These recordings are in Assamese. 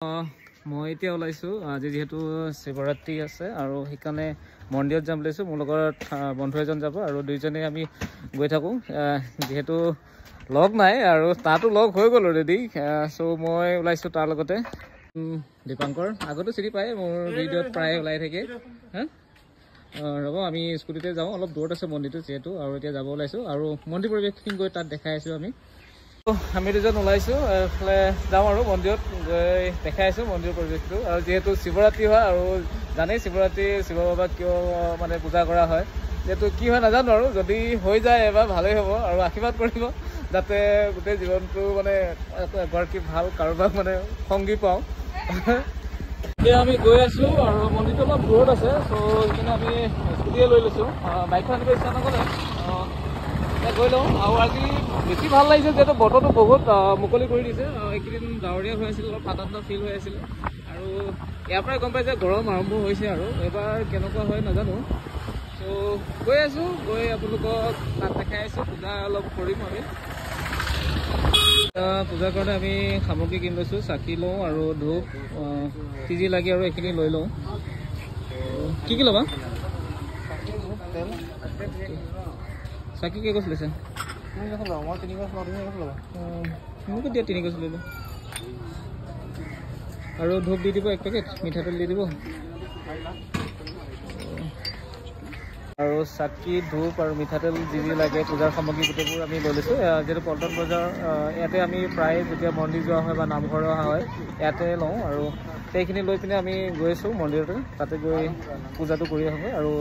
মই এতিয়া ওলাইছোঁ আজি যিহেতু শিৱৰাত্ৰি আছে আৰু সেইকাৰণে মন্দিৰত যাম বুলিছোঁ। মোৰ লগত বন্ধু এজন যাব আৰু দুইজনে আমি গৈ থাকোঁ যিহেতু লগ নাই আৰু তাতো লগ হৈ গ'ল অলৰেডি। চ' মই ওলাইছোঁ তাৰ লগতে। দীপাংকৰ আগতো চিনি পায়, মোৰ ভিডিঅ'ত প্ৰায় ওলাই থাকে। ৰ'ব আমি স্কুটিতে যাওঁ, অলপ দূৰত আছে মন্দিৰটো যিহেতু, আৰু এতিয়া যাব ওলাইছোঁ আৰু মন্দিৰ পৰিৱেশখিনি গৈ তাত দেখাই আছোঁ। আমি দুজন ওলাইছোঁ, এইফালে যাওঁ আৰু মন্দিৰত গৈ দেখাই আছোঁ মন্দিৰৰ পৰিৱেশটো। আৰু যিহেতু শিৱৰাত্ৰি হয় আৰু জানেই শিৱৰাত্ৰি শিৱ বাবাক কিয় মানে পূজা কৰা হয়, যিহেতু কি হয় নাজানো আৰু যদি হৈ যায় এবাৰ ভালেই হ'ব আৰু আশীৰ্বাদ কৰিব যাতে গোটেই জীৱনটো মানে এগৰাকী ভাল কাৰোবাক মানে সংগী পাওঁ। এতিয়া আমি গৈ আছোঁ আৰু মন্দিৰটো অলপ দূৰত আছে, চ' সেইকাৰণে আমি স্কুটিয়ে লৈ লৈছোঁ। বাইকখন আনিব ইচ্ছা নকৰে, এতিয়া গৈ লওঁ। আৰু আজি বেছি ভাল লাগিছে যিহেতু বতৰটো বহুত মুকলি কৰি দিছে। এইকেইদিন ডাৱৰীয়া হৈ আছিল, অলপ ঠাণ্ডা ফিল হৈ আছিল আৰু ইয়াৰ পৰাই গম পাই যে গৰম আৰম্ভ হৈছে আৰু এইবাৰ কেনেকুৱা হয় নাজানো। চ' গৈ আছোঁ, গৈ আপোনালোকক তাত দেখাই আছোঁ। পূজা অলপ কৰিম আমি। পূজাৰ কাৰণে আমি সামগ্ৰী কিনি লৈছোঁ, চাকি লওঁ আৰু ধূপ কি যি লাগে আৰু এইখিনি লৈ লওঁ। কি কি ল'বা? চাকি কেই গছ লৈছে? মোকো দিয়া 3 গছ লৈ লওঁ। আৰু ধূপ দি দিব 1 পেকেট, মিঠাতেল দি দিব আৰু চাকি ধূপ আৰু মিঠাতেল যি যি লাগে পূজাৰ সামগ্ৰী গোটেইবোৰ আমি লৈ লৈছোঁ। যিহেতু পল্টন বজাৰ ইয়াতে আমি প্ৰায় যেতিয়া মন্দিৰ যোৱা হয় বা নামঘৰ অহা হয় ইয়াতে লওঁ আৰু সেইখিনি লৈ পিনে আমি গৈ আছোঁ মন্দিৰতে। তাতে গৈ পূজাটো কৰি আহোঁ আৰু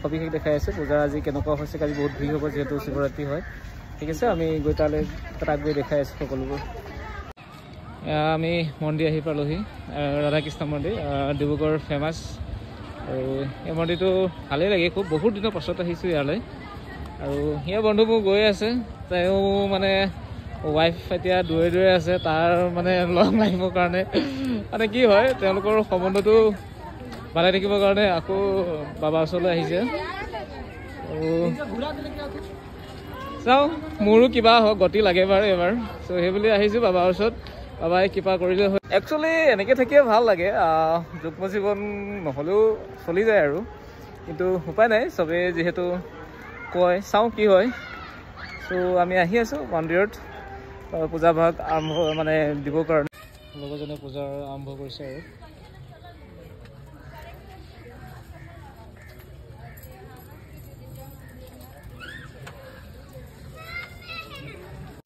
সবিশেষ দেখাই আছে পূজা আজি কেনেকুৱা হৈছে। কালি বহুত ভিৰ হ'ব যিহেতু শিৱৰাত্ৰি হয়। ঠিক আছে, আমি গৈ তাত গৈ দেখাই আছোঁ সকলোবোৰ। আমি মন্দিৰ আহি পালোহি, ৰাধাকৃষ্ণ মন্দিৰ, ডিব্ৰুগড় ফেমাছ। আৰু এই মন্দিৰটো ভালেই লাগে, খুব বহুত দিনৰ পাছত আহিছোঁ ইয়ালৈ। আৰু সিয়ে বন্ধু মোৰ গৈ আছে, তেওঁ মানে ৱাইফ এতিয়া দূৰে আছে, তাৰ মানে লগ লাগিবৰ কাৰণে মানে কি হয় তেওঁলোকৰ সম্বন্ধটো ভালে থাকিবৰ কাৰণে আকৌ বাবাৰ ওচৰলৈ আহিছে। আৰু চাওঁ মোৰো কিবা হওক, গতি লাগে বাৰু এবাৰ। চ' সেইবুলি আহিছোঁ বাবাৰ ওচৰত, বাবাই কৃপা কৰিলে হয়। একচুৱেলি এনেকৈ থাকিয়ে ভাল লাগে, যুগ্ম জীৱন নহ'লেও চলি যায় আৰু, কিন্তু উপায় নাই, চবেই যিহেতু কয়। চাওঁ কি হয়। চ' আমি আহি আছোঁ মন্দিৰত পূজা ভাগ আৰম্ভ মানে দিবৰ কাৰণে। লগৰজনে পূজা আৰম্ভ কৰিছে আৰু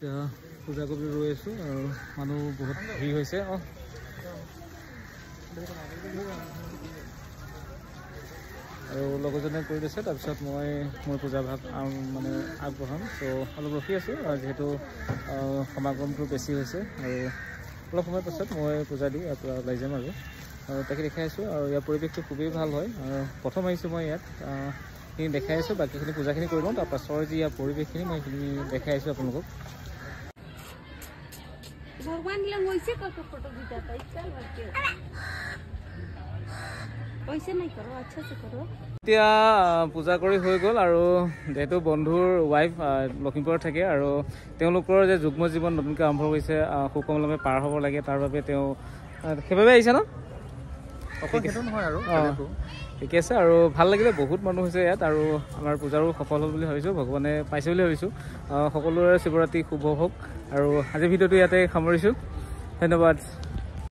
এতিয়া পূজা কৰি ৰৈ আছোঁ আৰু মানুহ বহুত ভিৰ হৈছে। আৰু লগৰজনে কৰি দিছে, তাৰপিছত মই মোৰ পূজা ভাগ মানে আগবঢ়াম। চ' অলপ ৰখি আছোঁ যিহেতু সমাগমটো বেছি হৈছে আৰু অলপ সময়ৰ পাছত মই পূজা দি ইয়াৰ পৰা ওলাই যাম আৰু তাকে দেখাই আছোঁ। আৰু ইয়াৰ পৰিৱেশটো খুবেই ভাল হয়। প্ৰথম আহিছোঁ মই ইয়াত, সেইখিনি দেখাই আছোঁ। বাকীখিনি পূজাখিনি কৰি লওঁ, তাৰপাছৰ যি ইয়াৰ পৰিৱেশখিনি মই সেইখিনি দেখাই আছোঁ আপোনালোকক। এতিয়া পূজা কৰি হৈ গ'ল আৰু যিহেতু বন্ধুৰ ৱাইফ লখিমপুৰত থাকে আৰু তেওঁলোকৰ যে যুগ্ম জীৱন নতুনকৈ আৰম্ভ হৈছে, সুকমলমে পাৰ হ'ব লাগে, তাৰ বাবে তেওঁ সেইবাবে আহিছে ন? সেইটো নহয় আৰু ঠিকে আছে। আৰু ভাল লাগিলে, বহুত মানুহ হৈছে ইয়াত আৰু আমাৰ পূজাৰো সফল হ'ল বুলি ভাবিছোঁ, ভগৱানে পাইছে বুলি ভাবিছোঁ। সকলোৰে শিৱৰাত্ৰি শুভ হওক আৰু আজিৰ ভিডিঅ'টো ইয়াতে সামৰিছোঁ। ধন্যবাদ।